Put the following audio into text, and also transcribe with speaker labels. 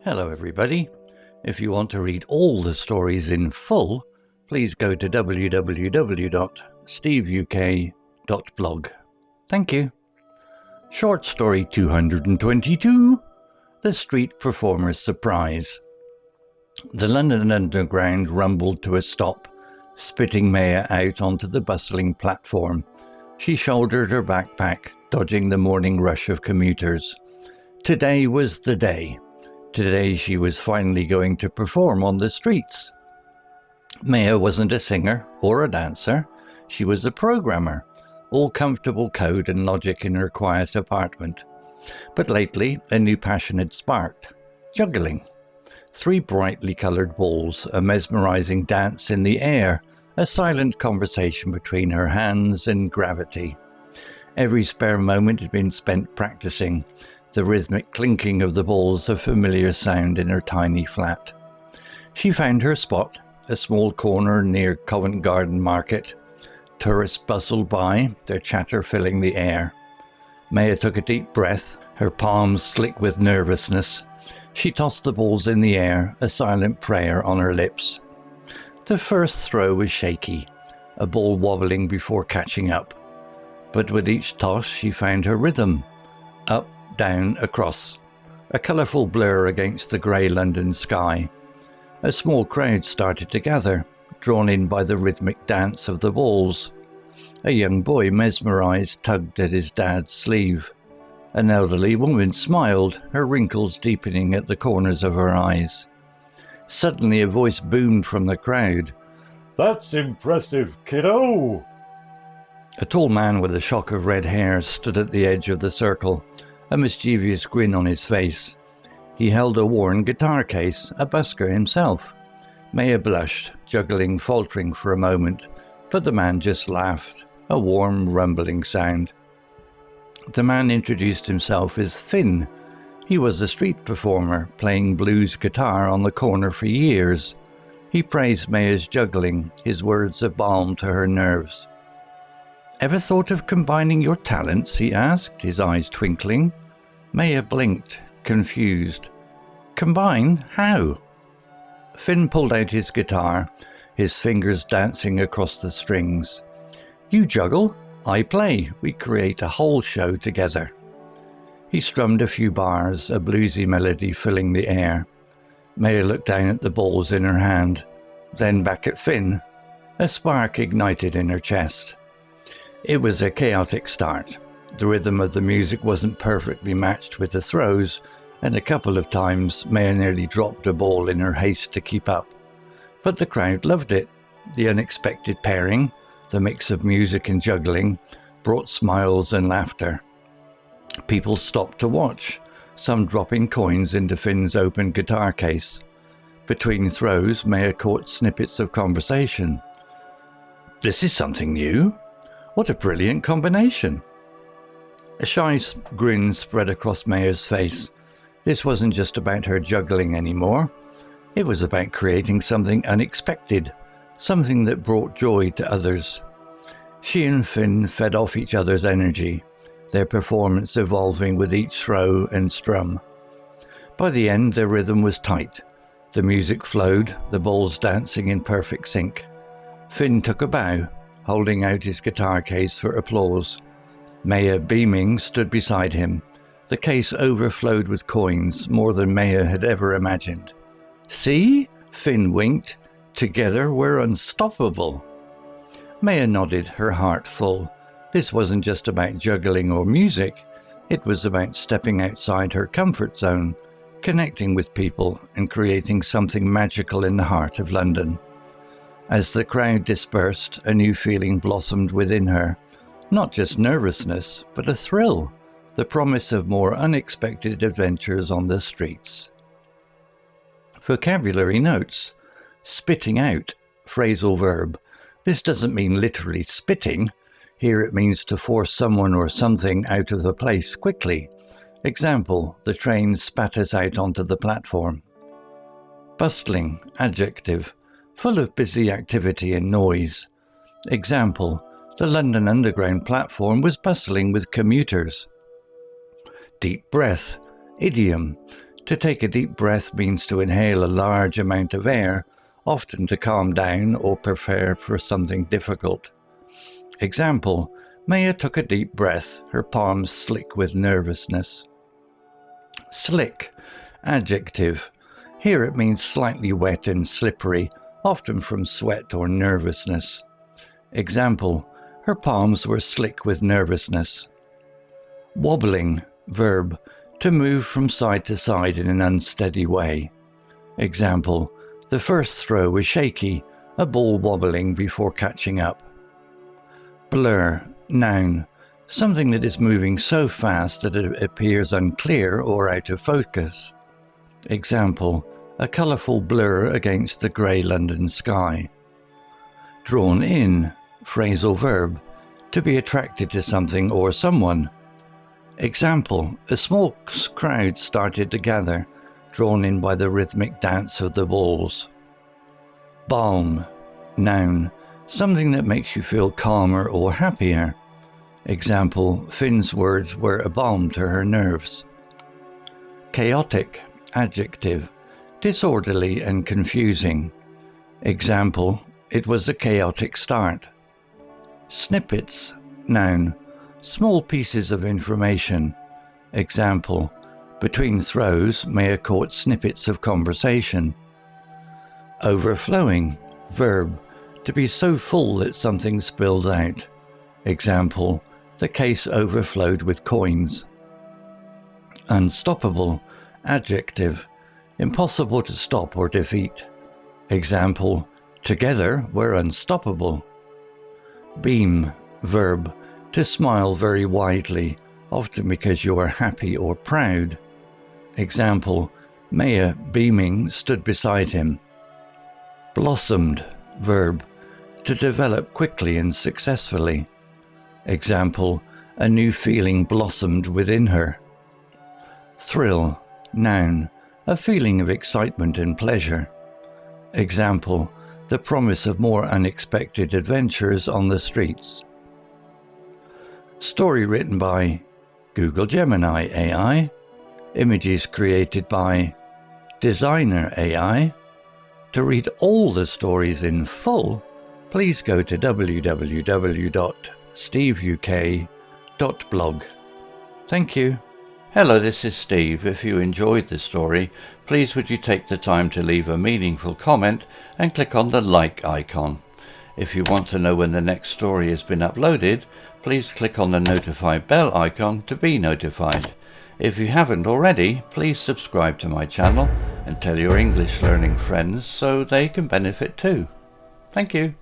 Speaker 1: Hello everybody. If you want to read all the stories in full, please go to www.steveuk.blog. Thank you. Short story 222, The Street Performer's Surprise. The London Underground rumbled to a stop, spitting Maya out onto the bustling platform. She shouldered her backpack, dodging the morning rush of commuters. Today was the day. Today she was finally going to perform on the streets. Maya wasn't a singer or a dancer. She was a programmer, all comfortable code and logic in her quiet apartment. But lately, a new passion had sparked: juggling. 3 brightly coloured balls, a mesmerizing dance in the air, a silent conversation between her hands and gravity. Every spare moment had been spent practicing, the rhythmic clinking of the balls a familiar sound in her tiny flat. She found her spot, a small corner near Covent Garden market. Tourists bustled by, their chatter filling the air. Maya took a deep breath, her palms slick with nervousness. She tossed the balls in the air, a silent prayer on her lips. The first throw was shaky, a ball wobbling before catching up. But with each toss she found her rhythm. Up, down, across. A colourful blur against the grey London sky. A small crowd started to gather, drawn in by the rhythmic dance of the balls. A young boy, mesmerised, tugged at his dad's sleeve. An elderly woman smiled, her wrinkles deepening at the corners of her eyes. Suddenly a voice boomed from the crowd.
Speaker 2: "That's impressive, kiddo!"
Speaker 1: A tall man with a shock of red hair stood at the edge of the circle, a mischievous grin on his face. He held a worn guitar case, a busker himself. Maya blushed, juggling, faltering for a moment, but the man just laughed, a warm, rumbling sound. The man introduced himself as Finn. He was a street performer, playing blues guitar on the corner for years. He praised Maya's juggling, his words a balm to her nerves. "Ever thought of combining your talents?" he asked, his eyes twinkling. Maya blinked, confused. "Combine? How?" Finn pulled out his guitar, his fingers dancing across the strings. "You juggle, I play. We create a whole show together." He strummed a few bars, a bluesy melody filling the air. Maya looked down at the balls in her hand, then back at Finn. A spark ignited in her chest. It was a chaotic start. The rhythm of the music wasn't perfectly matched with the throws, and a couple of times Maya nearly dropped a ball in her haste to keep up. But the crowd loved it. The unexpected pairing, the mix of music and juggling, brought smiles and laughter. People stopped to watch, some dropping coins into Finn's open guitar case. Between throws, Maya caught snippets of conversation. "This is something new. What a brilliant combination." A shy grin spread across Maya's face. This wasn't just about her juggling anymore. It was about creating something unexpected, something that brought joy to others. She and Finn fed off each other's energy, their performance evolving with each throw and strum. By the end, their rhythm was tight. The music flowed, the balls dancing in perfect sync. Finn took a bow, holding out his guitar case for applause. Maya, beaming, stood beside him. The case overflowed with coins, more than Maya had ever imagined. "See?" Finn winked. "Together we're unstoppable." Maya nodded, her heart full. This wasn't just about juggling or music. It was about stepping outside her comfort zone, connecting with people and creating something magical in the heart of London. As the crowd dispersed, a new feeling blossomed within her. Not just nervousness, but a thrill, the promise of more unexpected adventures on the streets. Vocabulary notes. Spitting out, phrasal verb. This doesn't mean literally spitting. Here it means to force someone or something out of a place quickly. Example, the train spat us out onto the platform. Bustling, adjective, full of busy activity and noise. Example, the London Underground platform was bustling with commuters. Deep breath, idiom, To take a deep breath means to inhale a large amount of air, often to calm down or prepare for something difficult. Example, Maya took a deep breath, her palms slick with nervousness. Slick, adjective. Here it means slightly wet and slippery, often from sweat or nervousness. Example, her palms were slick with nervousness. Wobbling, verb, to move from side to side in an unsteady way. Example, the first throw was shaky, a ball wobbling before catching up. Blur, noun, something that is moving so fast that it appears unclear or out of focus. Example, a colourful blur against the grey London sky. Drawn in, phrasal verb, to be attracted to something or someone. Example, a small crowd started to gather, drawn in by the rhythmic dance of the balls. Balm, noun, something that makes you feel calmer or happier. Example, Finn's words were a balm to her nerves. Chaotic, adjective, disorderly and confusing. Example, it was a chaotic start. Snippets, noun, small pieces of information. Example, between throws Maya caught snippets of conversation. Overflowing, verb, to be so full that something spills out. Example, the case overflowed with coins. Unstoppable, adjective, impossible to stop or defeat. Example, together we're unstoppable. Beam, verb, to smile very widely, often because you are happy or proud. Example, Maya, beaming, stood beside him. Blossomed, verb, to develop quickly and successfully. Example, a new feeling blossomed within her. Thrill, noun, a feeling of excitement and pleasure. Example, the promise of more unexpected adventures on the streets. Story written by Google Gemini AI. Images created by Designer AI. To read all the stories in full, please go to www.steveuk.blog. Thank you. Hello, this is Steve. If you enjoyed the story, please would you take the time to leave a meaningful comment and click on the like icon. If you want to know when the next story has been uploaded, please click on the notify bell icon to be notified. If you haven't already, please subscribe to my channel and tell your English learning friends so they can benefit too. Thank you.